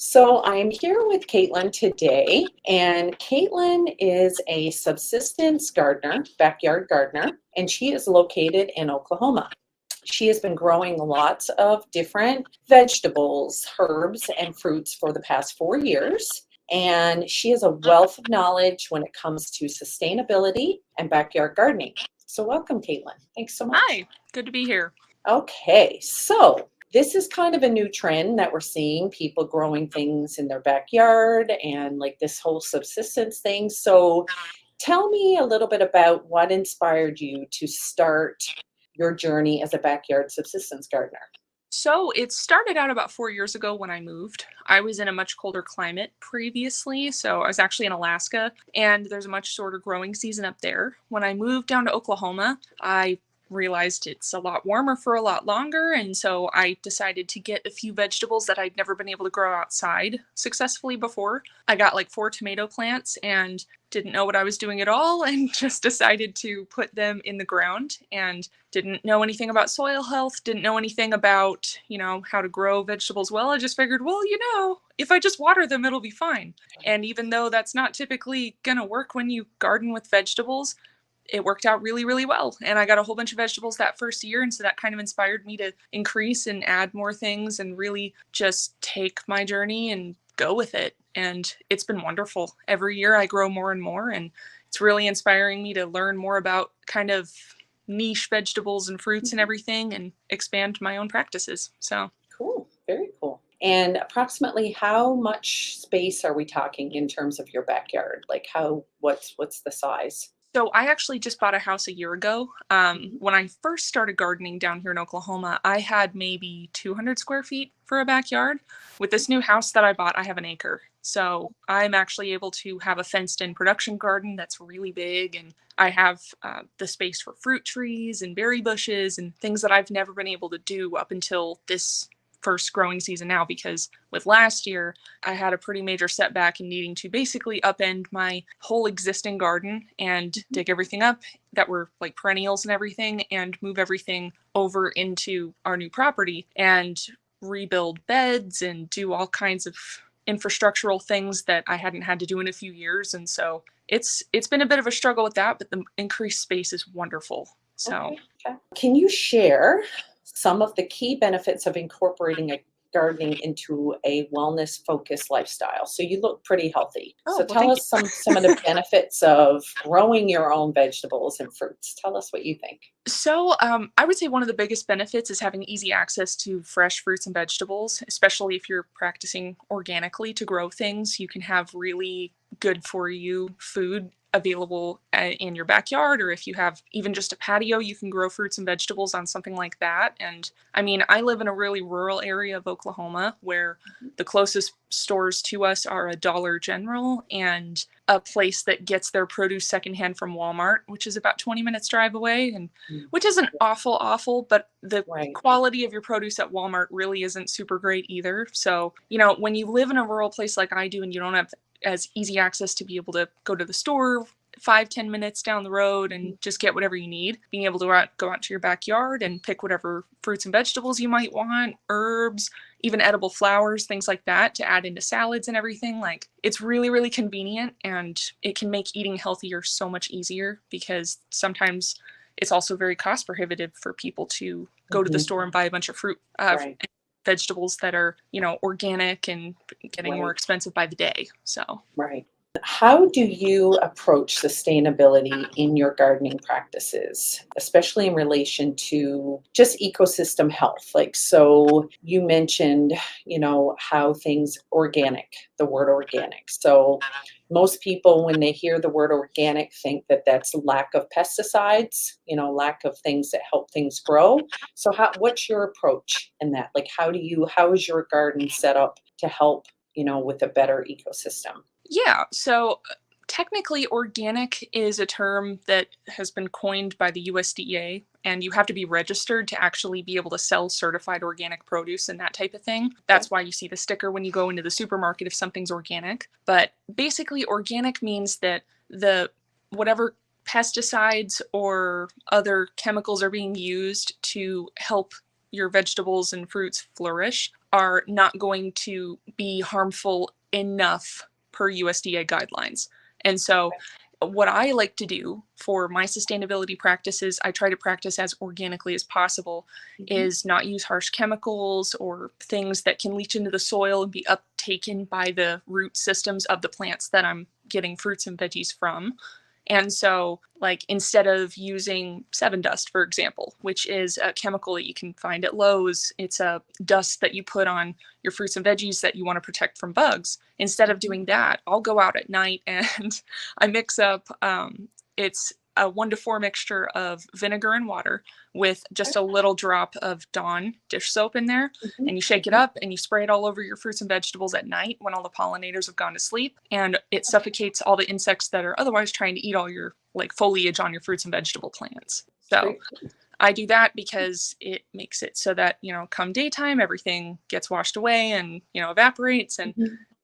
So I'm here with Caitlin today, and Caitlin is a subsistence gardener, backyard gardener, and she is located in Oklahoma. She has been growing lots of different vegetables, herbs, and fruits for the past 4 years. And she has a wealth of knowledge when it comes to sustainability and backyard gardening. So, welcome, Caitlin. Thanks so much. Hi, good to be here. Okay, so this is kind of a new trend that we're seeing people growing things in their backyard and like this whole subsistence thing. So tell me a little bit about what inspired you to start your journey as a backyard subsistence gardener. So it started out about 4 years ago when I moved. I was in a much colder climate previously. So I was actually in Alaska, and there's a much shorter growing season up there. When I moved down to Oklahoma, I realized it's a lot warmer for a lot longer. And so I decided to get a few vegetables that I'd never been able to grow outside successfully before. I got like 4 tomato plants and didn't know what I was doing at all and just decided to put them in the ground and didn't know anything about soil health, didn't know anything about, how to grow vegetables well. I just figured, well, if I just water them, it'll be fine. And even though that's not typically going to work when you garden with vegetables, it worked out really, really well. And I got a whole bunch of vegetables that first year. And so that kind of inspired me to increase and add more things and really just take my journey and go with it. And it's been wonderful. Every year I grow more and more. And it's really inspiring me to learn more about kind of niche vegetables and fruits and everything and expand my own practices. So Cool, very cool. And approximately how much space are we talking in terms of your backyard? Like what's the size? So I actually just bought a house a year ago. Mhm. When I first started gardening down here in Oklahoma, I had maybe 200 square feet for a backyard. With this new house that I bought, I have an acre. So I'm actually able to have a fenced-in production garden that's really big, and I have the space for fruit trees and berry bushes and things that I've never been able to do up until this first growing season now, because with last year I had a pretty major setback in needing to basically upend my whole existing garden and dig everything up that were like perennials and everything and move everything over into our new property and rebuild beds and do all kinds of infrastructural things that I hadn't had to do in a few years. And so it's been a bit of a struggle with that, but the increased space is wonderful. So Okay. Okay. Can you share some of the key benefits of incorporating a gardening into a wellness focused lifestyle? So you look pretty healthy. oh So well, tell thank us some of the benefits of growing your own vegetables and fruits. Tell us what you think. So, I would say one of the biggest benefits is having easy access to fresh fruits and vegetables, especially if you're practicing organically to grow things. You can have really good for you food available in your backyard, or if you have even just a patio, you can grow fruits and vegetables on something like that. And I mean, I live in a really rural area of Oklahoma where the closest stores to us are a Dollar General and a place that gets their produce secondhand from Walmart, which is about 20 minutes drive away. And Mm. which isn't awful, but the Right. quality of your produce at Walmart really isn't super great either. So, when you live in a rural place like I do and you don't have as easy access to be able to go to the store 5-10 minutes down the road and just get whatever you need, being able to go out to your backyard and pick whatever fruits and vegetables you might want, herbs, even edible flowers, things like that to add into salads and everything. Like, it's really, really convenient, and it can make eating healthier so much easier because sometimes it's also very cost prohibitive for people to go to the Mhm. store and buy a bunch of fruit, Right. vegetables that are, organic and getting more Right. expensive by the day. So, Right. How do you approach sustainability in your gardening practices, especially in relation to just ecosystem health? Like, so you mentioned, how things organic, the word organic. So most people, when they hear the word organic, think that that's lack of pesticides, lack of things that help things grow. So what's your approach in that? Like, how is your garden set up to help, with a better ecosystem? yeah. So, technically, organic is a term that has been coined by the USDA, and you have to be registered to actually be able to sell certified organic produce and that type of thing. Okay. That's why you see the sticker when you go into the supermarket if something's organic. But basically, organic means that the whatever pesticides or other chemicals are being used to help your vegetables and fruits flourish are not going to be harmful enough per USDA guidelines. And so what I like to do for my sustainability practices, I try to practice as organically as possible, is not use harsh chemicals or things that can leach into the soil and be uptaken by the root systems of the plants that I'm getting fruits and veggies from. And so, like, instead of using Sevin dust, for example, which is a chemical that you can find at Lowe's, it's a dust that you put on your fruits and veggies that you want to protect from bugs. Instead of doing that, I'll go out at night and I mix up, it's a 1-to-4 mixture of vinegar and water with just a little drop of Dawn dish soap in there. And you shake it up and you spray it all over your fruits and vegetables at night when all the pollinators have gone to sleep. And it suffocates all the insects that are otherwise trying to eat all your like foliage on your fruits and vegetable plants. So I do that because it makes it so that, come daytime, everything gets washed away and, evaporates. And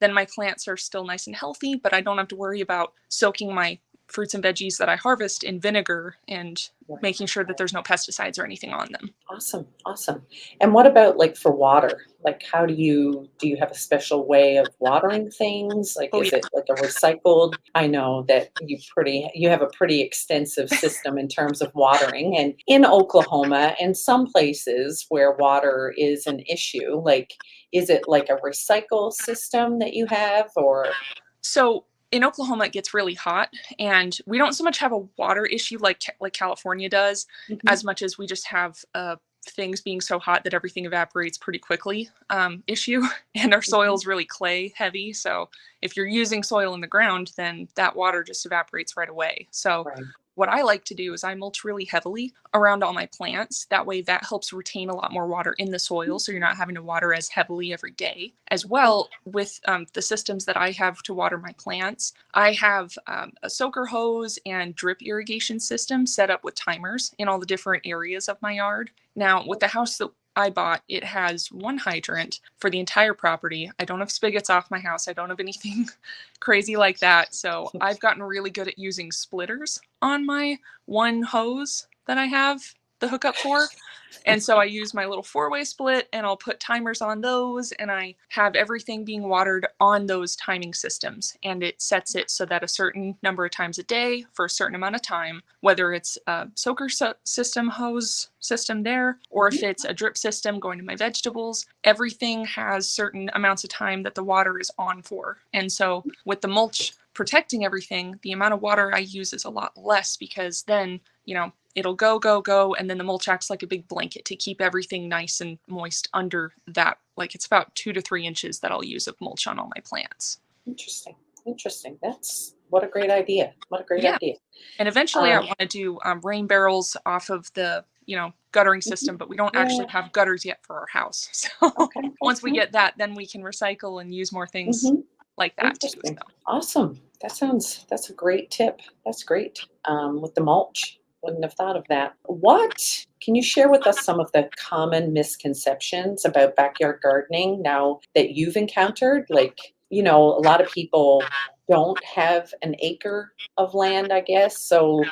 then my plants are still nice and healthy, but I don't have to worry about soaking my fruits and veggies that I harvest in vinegar and making sure that there's no pesticides or anything on them. Awesome. Awesome. And what about like for water? Like how do you have a special way of watering things? Like is it like a recycled? I know that you have a pretty extensive system in terms of watering, and in Oklahoma and some places where water is an issue, like is it like a recycle system that you have or? So in Oklahoma, it gets really hot, and we don't so much have a water issue like California does, as much as we just have things being so hot that everything evaporates pretty quickly issue. And our soil's really clay heavy. So if you're using soil in the ground, then that water just evaporates right away. So what I like to do is I mulch really heavily around all my plants. That way that helps retain a lot more water in the soil, so you're not having to water as heavily every day. As well, with the systems that I have to water my plants, I have a soaker hose and drip irrigation system set up with timers in all the different areas of my yard. Now, with the house that I bought, it has one hydrant for the entire property. I don't have spigots off my house. I don't have anything crazy like that. So I've gotten really good at using splitters on my one hose that I have the hookup for. And so I use my little 4-way split and I'll put timers on those, and I have everything being watered on those timing systems, and it sets it so that a certain number of times a day for a certain amount of time, whether it's a soaker system hose system there, or if it's a drip system going to my vegetables, everything has certain amounts of time that the water is on for. And so with the mulch protecting everything, the amount of water I use is a lot less, because then, it'll go, and then the mulch acts like a big blanket to keep everything nice and moist under that. Like it's about 2 to 3 inches that I'll use of mulch on all my plants. Interesting. What a great idea. Idea. And eventually I want to do rain barrels off of the, guttering system, but we don't actually have gutters yet for our house. So once we get that, then we can recycle and use more things like that too. So. Awesome. That's a great tip. That's great. With the mulch. Wouldn't have thought of that. Can you share with us some of the common misconceptions about backyard gardening now that you've encountered? Like, a lot of people don't have an acre of land, I guess. So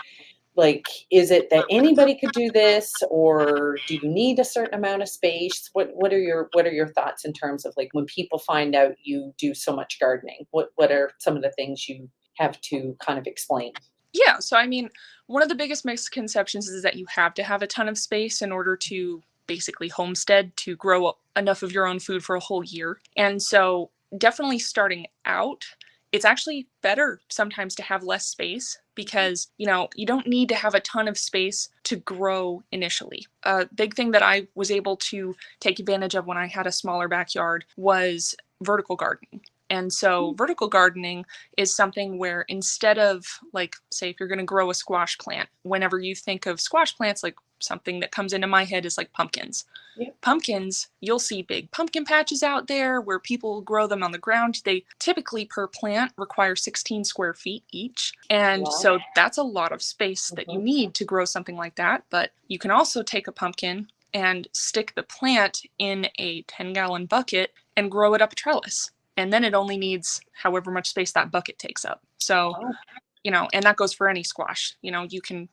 like, is it that anybody could do this, or do you need a certain amount of space? What are your thoughts in terms of like when people find out you do so much gardening? What are some of the things you have to kind of explain? Yeah, so I mean, one of the biggest misconceptions is that you have to have a ton of space in order to basically homestead, to grow enough of your own food for a whole year. And so definitely starting out, it's actually better sometimes to have less space, because, you don't need to have a ton of space to grow initially. A big thing that I was able to take advantage of when I had a smaller backyard was vertical gardening. And so vertical gardening is something where instead of, like, say if you're going to grow a squash plant, whenever you think of squash plants, like something that comes into my head is like pumpkins. Pumpkins, you'll see big pumpkin patches out there where people grow them on the ground. They typically per plant require 16 square feet each. And so that's a lot of space that you need to grow something like that. But you can also take a pumpkin and stick the plant in a 10-gallon bucket and grow it up a trellis. And then it only needs however much space that bucket takes up. So and that goes for any squash. You can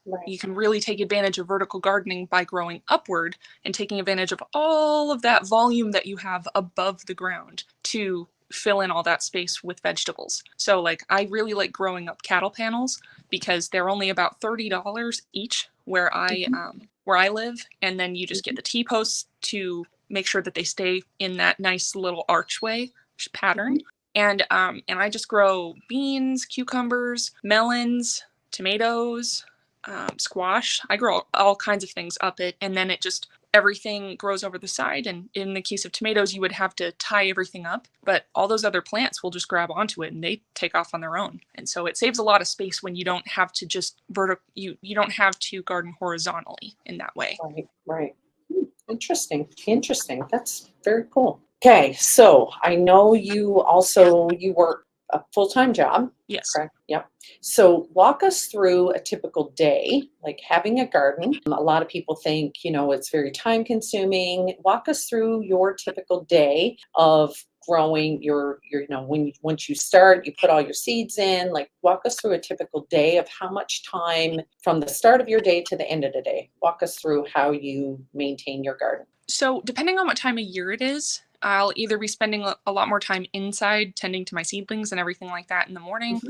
really take advantage of vertical gardening by growing upward and taking advantage of all of that volume that you have above the ground to fill in all that space with vegetables. So like I really like growing up cattle panels because they're only about $30 each where I live, and then you just get the T-posts to make sure that they stay in that nice little archway pattern. And I just grow beans, cucumbers, melons, tomatoes, squash. I grow all kinds of things up it, and then everything grows over the side. And in the case of tomatoes, you would have to tie everything up, but all those other plants will just grab onto it and they take off on their own. And so it saves a lot of space when you don't have to just you don't have to garden horizontally in that way. Right. Interesting. That's very cool. Okay, so I know you work a full-time job. Yes. Correct. Yep. So walk us through a typical day, like having a garden. A lot of people think, it's very time consuming. Walk us through your typical day of growing once you start, you put all your seeds in, like walk us through a typical day of how much time from the start of your day to the end of the day. Walk us through how you maintain your garden. So depending on what time of year it is, I'll either be spending a lot more time inside tending to my seedlings and everything like that in the morning,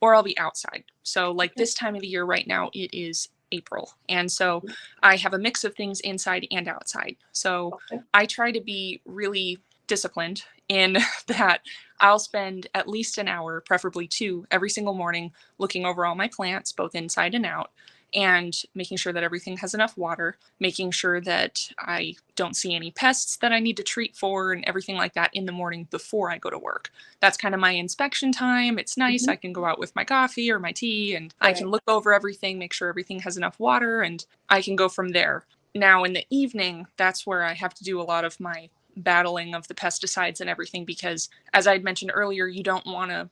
or I'll be outside. So like this time of the year right now, it is April. And so I have a mix of things inside and outside. So I try to be really disciplined in that I'll spend at least an hour, preferably 2, every single morning looking over all my plants, both inside and out, and making sure that everything has enough water, making sure that I don't see any pests that I need to treat for and everything like that in the morning before I go to work. That's kind of my inspection time. It's nice. I can go out with my coffee or my tea and I can look over everything, make sure everything has enough water, and I can go from there. Now in the evening, that's where I have to do a lot of my battling of the pesticides and everything, because as I had mentioned earlier, you don't want to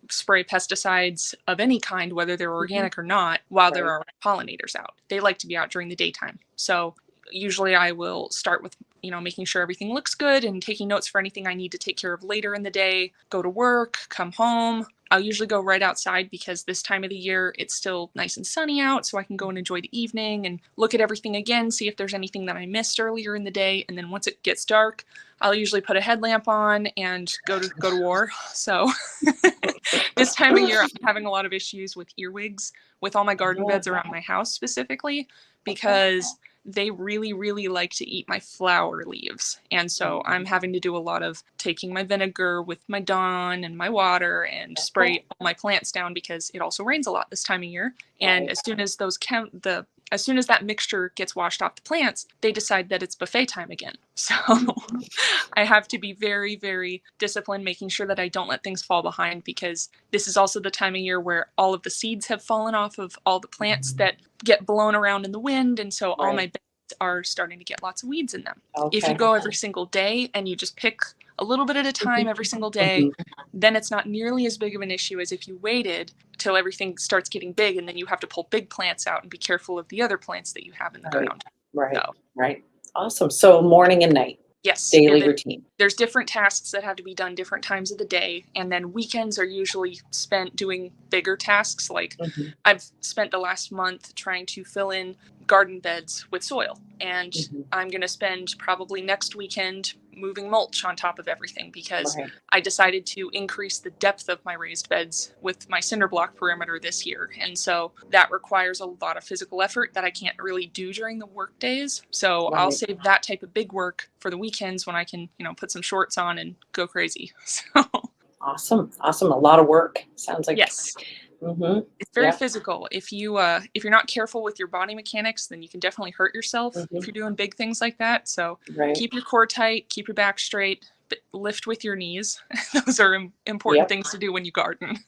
spray pesticides of any kind, whether they're organic or not, while there are pollinators out. They like to be out during the daytime. So usually I will start with, making sure everything looks good and taking notes for anything I need to take care of later in the day, go to work, come home. I'll usually go right outside because this time of the year, it's still nice and sunny out, so I can go and enjoy the evening and look at everything again, see if there's anything that I missed earlier in the day. And then once it gets dark, I'll usually put a headlamp on and go to war. So this time of year, I'm having a lot of issues with earwigs with all my garden beds around my house specifically, because they really, really like to eat my flower leaves. And so I'm having to do a lot of taking my vinegar with my Dawn and my water and spray all my plants down, because it also rains a lot this time of year. And as soon as as soon as that mixture gets washed off the plants, they decide that it's buffet time again. So I have to be very, very disciplined, making sure that I don't let things fall behind, because this is also the time of year where all of the seeds have fallen off of all the plants that get blown around in the wind. And so all my beds are starting to get lots of weeds in them. If you go every single day and you just pick a little bit at a time every single day, then it's not nearly as big of an issue as if you waited till everything starts getting big and then you have to pull big plants out and be careful of the other plants that you have in the ground. Right. Awesome. So morning and night. Yes. Daily routine. There's different tasks that have to be done different times of the day. And then weekends are usually spent doing bigger tasks. Like I've spent the last month trying to fill in garden beds with soil. And I'm going to spend probably next weekend moving mulch on top of everything, because I decided to increase the depth of my raised beds with my cinder block perimeter this year. And so that requires a lot of physical effort that I can't really do during the work days. So I'll save that type of big work for the weekends when I can, put some shorts on and go crazy. So Awesome. A lot of work. Sounds like. Yes. It's very physical. If you're not careful with your body mechanics, then you can definitely hurt yourself if you're doing big things like that. So keep your core tight, keep your back straight, but lift with your knees. Those are important things to do when you garden.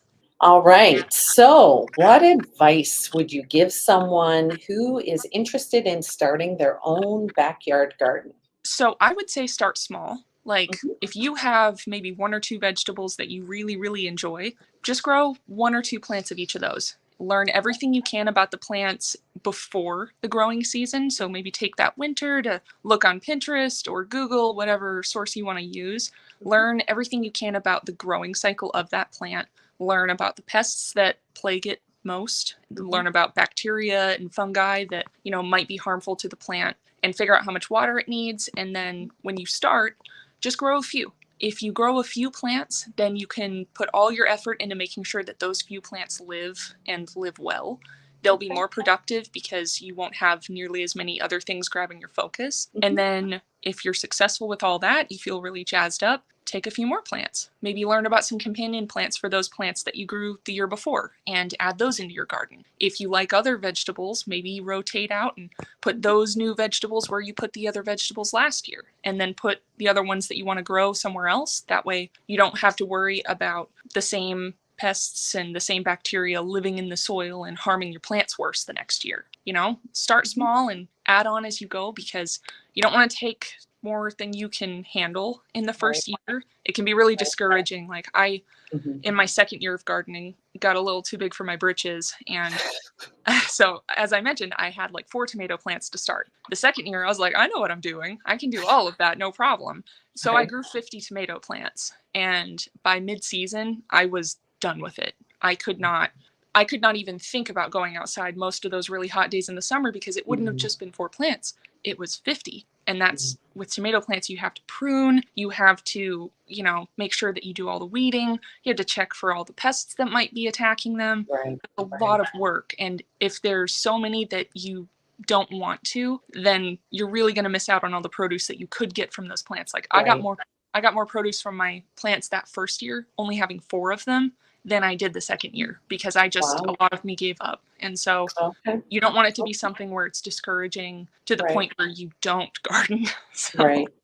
All right. So what advice would you give someone who is interested in starting their own backyard garden? So I would say start small. Like if you have maybe 1 or 2 vegetables that you really, really enjoy, just grow 1 or 2 plants of each of those. learn everything you can about the plants before the growing season. So maybe take that winter to look on Pinterest or Google, whatever source you want to use. Learn everything you can about the growing cycle of that plant. Learn about the pests that plague it most. Learn about bacteria and fungi that, might be harmful to the plant, and figure out how much water it needs. And then when you start, just grow a few. If you grow a few plants, then you can put all your effort into making sure that those few plants live and live well. They'll be more productive because you won't have nearly as many other things grabbing your focus. And then if you're successful with all that, you feel really jazzed up, take a few more plants. Maybe learn about some companion plants for those plants that you grew the year before and add those into your garden. If you like other vegetables, maybe rotate out and put those new vegetables where you put the other vegetables last year, and then put the other ones that you want to grow somewhere else. That way you don't have to worry about the same pests and the same bacteria living in the soil and harming your plants worse the next year. Start small and add on as you go, because you don't want to take more than you can handle in the first year. It can be really discouraging. Like in my second year of gardening, got a little too big for my britches. And so, as I mentioned, I had like 4 tomato plants to start. The second year, I was like, I know what I'm doing. I can do all of that, no problem. So I grew 50 tomato plants. And by mid-season, I was done with it. I could not even think about going outside most of those really hot days in the summer, because it wouldn't have just been 4 plants. It was 50. And that's with tomato plants, you have to prune, you have to, make sure that you do all the weeding, you have to check for all the pests that might be attacking them. A lot of work. And if there's so many that you don't want to, then you're really going to miss out on all the produce that you could get from those plants. Like I got more produce from my plants that first year, only having 4 of them, than I did the second year, because a lot of me gave up. And so you don't want it to be something where it's discouraging to the point where you don't garden.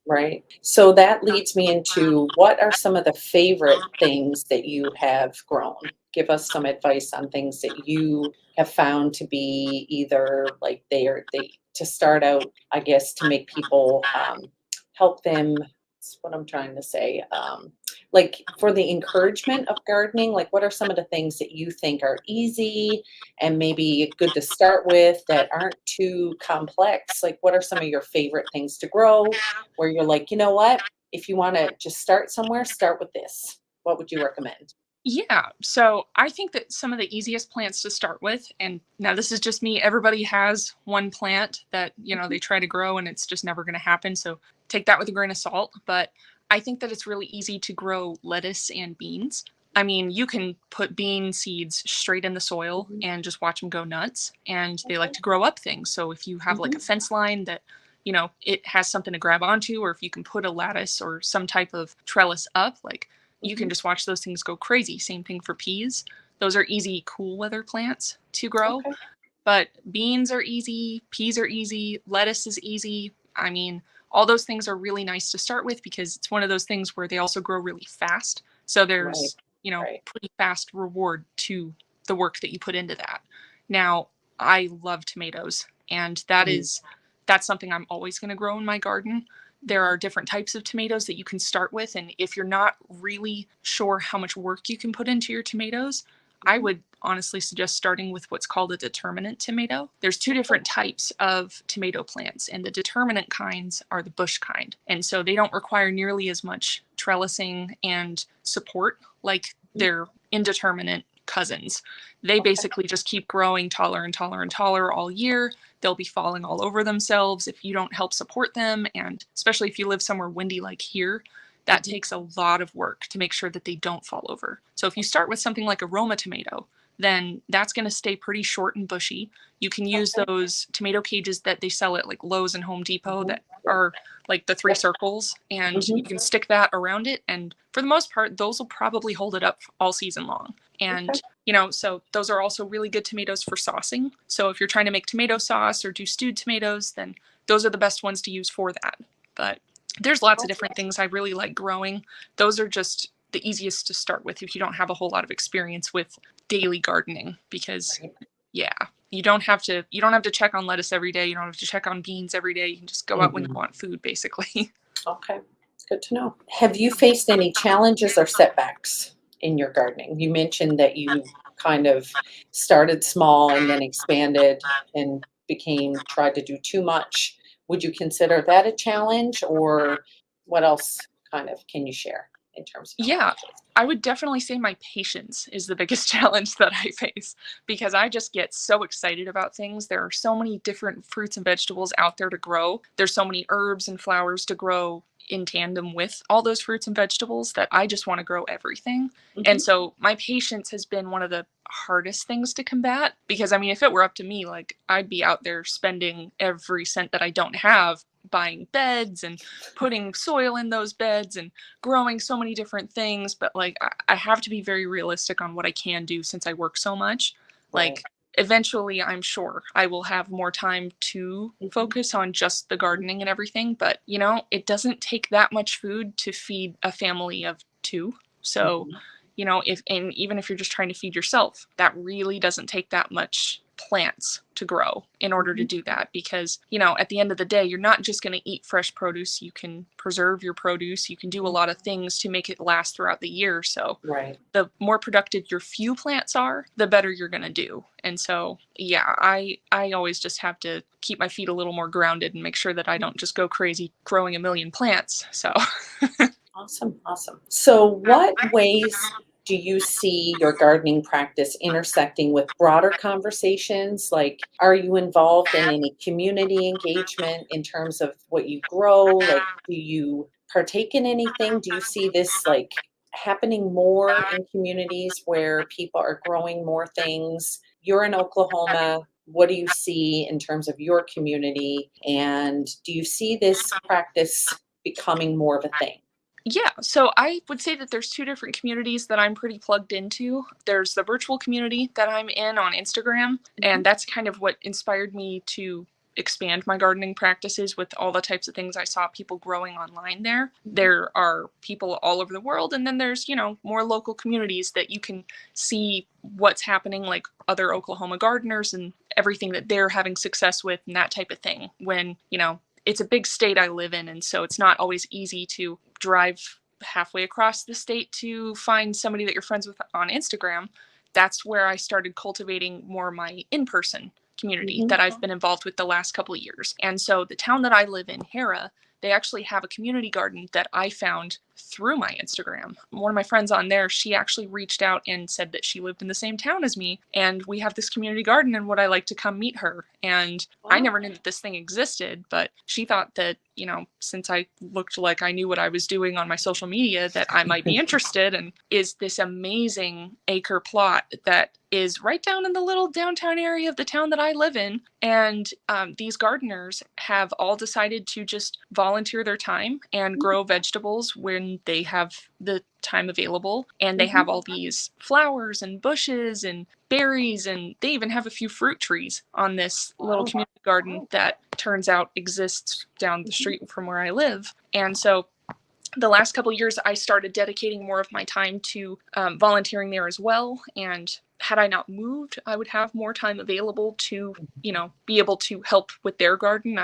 Right. So that leads me into, what are some of the favorite things that you have grown? Give us some advice on things that you have found to be either like to start out, I guess, to make people help them. That's what I'm trying to say. Like for the encouragement of gardening, like what are some of the things that you think are easy and maybe good to start with that aren't too complex? Like what are some of your favorite things to grow where you're like, you know what, if you want to just start somewhere, start with this. What would you recommend? Yeah. So I think that some of the easiest plants to start with, and now this is just me, everybody has one plant that, they try to grow and it's just never going to happen. So take that with a grain of salt. But I think that it's really easy to grow lettuce and beans. I mean, you can put bean seeds straight in the soil and just watch them go nuts. And they like to grow up things. So if you have like a fence line that, it has something to grab onto, or if you can put a lattice or some type of trellis up, like you can just watch those things go crazy. Same thing for peas. Those are easy, cool weather plants to grow. But beans are easy, peas are easy, lettuce is easy. I mean, all those things are really nice to start with, because it's one of those things where they also grow really fast. So there's, pretty fast reward to the work that you put into that. Now, I love tomatoes, and that's something I'm always going to grow in my garden. There are different types of tomatoes that you can start with. And if you're not really sure how much work you can put into your tomatoes, I would honestly suggest starting with what's called a determinate tomato. There's 2 different types of tomato plants, and the determinate kinds are the bush kind. And so they don't require nearly as much trellising and support like their indeterminate cousins. They basically just keep growing taller and taller and taller all year. They'll be falling all over themselves if you don't help support them. And especially if you live somewhere windy like here, that takes a lot of work to make sure that they don't fall over. So if you start with something like a Roma tomato, then that's going to stay pretty short and bushy. You can use those tomato cages that they sell at like Lowe's and Home Depot that are like the 3 circles, and you can stick that around it. And for the most part, those will probably hold it up all season long. And, so those are also really good tomatoes for saucing. So if you're trying to make tomato sauce or do stewed tomatoes, then those are the best ones to use for that. But there's lots of different things I really like growing. Those are just the easiest to start with if you don't have a whole lot of experience with daily gardening, because you don't have to check on lettuce every day. You don't have to check on beans every day. You can just go out when you want food, basically. Okay. Good to know. Have you faced any challenges or setbacks in your gardening? You mentioned that you kind of started small and then expanded and tried to do too much. Would you consider that a challenge, or what else kind of can you share in terms of Yeah, challenges? I would definitely say my patience is the biggest challenge that I face because I just get so excited about things. There are so many different fruits and vegetables out there to grow. There's so many herbs and flowers to grow in tandem with all those fruits and vegetables that I just want to grow everything. And Mhm. so my patience has been one of the hardest things to combat because I mean if it were up to me, like I'd be out there spending every cent that I don't have buying beds and putting soil in those beds and growing so many different things, but like I have to be very realistic on what I can do since I work so much. Right. Like eventually I'm sure I will have more time to Mhm. focus on just the gardening and everything, but you know, it doesn't take that much food to feed a family of 2. So, Mhm. you know, if and even if you're just trying to feed yourself, that really doesn't take that much plants to grow in order to Mhm. do that because you know at the end of the day you're not just going to eat fresh produce. You can preserve your produce, you can do a Mhm. lot of things to make it last throughout the year. So Right. the more productive your few plants are, the better you're going to do. And so yeah, I always just have to keep my feet a little more grounded and make sure that I don't just go crazy growing a million plants. So Awesome, awesome. So what ways do you see your gardening practice intersecting with broader conversations? Like, are you involved in any community engagement in terms of what you grow? Like, do you partake in anything? Do you see this like happening more in communities where people are growing more things? You're in Oklahoma. What do you see in terms of your community? And do you see this practice becoming more of a thing? yeah, so I would say that there's 2 different communities that I'm pretty plugged into. There's the virtual community that I'm in on Instagram, Mhm. and that's kind of what inspired me to expand my gardening practices with all the types of things I saw people growing online there. Mhm. There are people all over the world, and then there's, you know, more local communities that you can see what's happening, like other Oklahoma gardeners and everything that they're having success with and that type of thing. When, you know, it's a big state I live in, and so it's not always easy to drive halfway across the state to find somebody that you're friends with on Instagram. That's where I started cultivating more my in-person community Mhm. that I've been involved with the last couple of years. And so the town that I live in, Hera, they actually have a community garden that I found through my Instagram. One of my friends on there, she actually reached out and said that she lived in the same town as me and we have this community garden and would I like to come meet her? And I Wow. never knew that this thing existed, but she thought that, you know, since I looked like I knew what I was doing on my social media, that I might be interested. And is this amazing acre plot that is right down in the little downtown area of the town that I live in. And these gardeners have all decided to just volunteer their time and grow vegetables when they have the time available. And they Mhm. have all these flowers and bushes and berries, and they even have a few fruit trees on this little Wow. community garden that turns out exists down the Mhm. street from where I live. And so the last couple of years, I started dedicating more of my time to volunteering there as well. And had I not moved, I would have more time available to, you know, be able to help with their garden.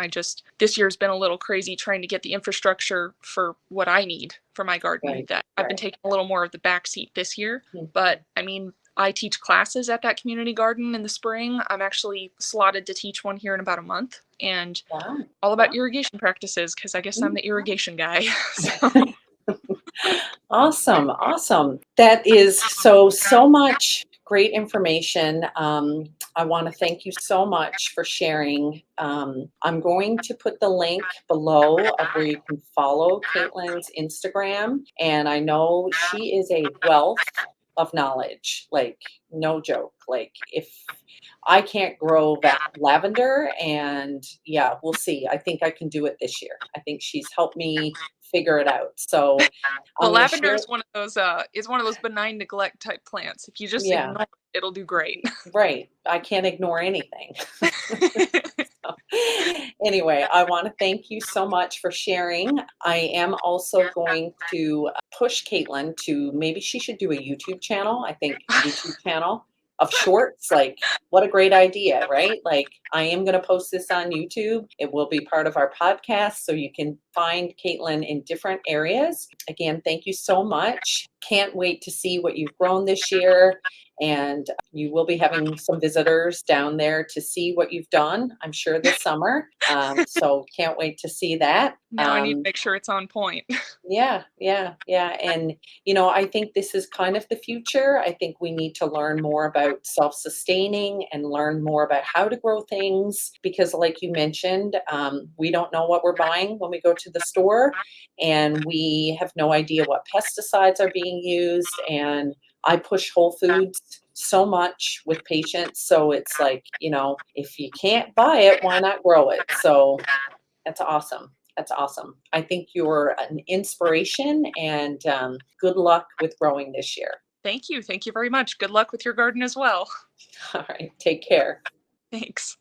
This year's been a little crazy trying to get the infrastructure for what I need for my garden Right, that I've been right. taking a little more of the back seat this year. Mhm. But I mean, I teach classes at that community garden in the spring. I'm actually slotted to teach one here in about a month. And Wow, all about wow. irrigation practices because I guess I'm Mm. the irrigation guy. So Awesome, awesome. That is so much great information. I want to thank you so much for sharing. I'm going to put the link below of where you can follow Caitlin's Instagram, and I know she is a wealth of knowledge, like no joke. Like if I can't grow lavender, and yeah, we'll see. I think I can do it this year. I think she's helped me figure it out. So I'm well, going to lavender share. is one of those benign neglect type plants. If you just Yeah, ignore it, it'll do great. right. I can't ignore anything. So, anyway, I want to thank you so much for sharing. I am also going to push Caitlin to maybe she should do a YouTube channel. I think YouTube channel of shorts. Like, what a great idea, right? Like, I am going to post this on YouTube. It will be part of our podcast, so you can find Caitlin in different areas. Again, thank you so much. can't wait to see what you've grown this year. And you will be having some visitors down there to see what you've done, I'm sure, this summer. So can't wait to see that. Now I need to make sure it's on point. Yeah, yeah, yeah. And, I think this is kind of the future. I think we need to learn more about self-sustaining and learn more about how to grow things because, like you mentioned, we don't know what we're buying when we go to the store, and we have no idea what pesticides are being used. And I push whole foods so much with patients. So it's like, if you can't buy it, why not grow it? So that's awesome. That's awesome. I think you're an inspiration, and good luck with growing this year. Thank you. Thank you very much. Good luck with your garden as well. All right. Take care. Thanks.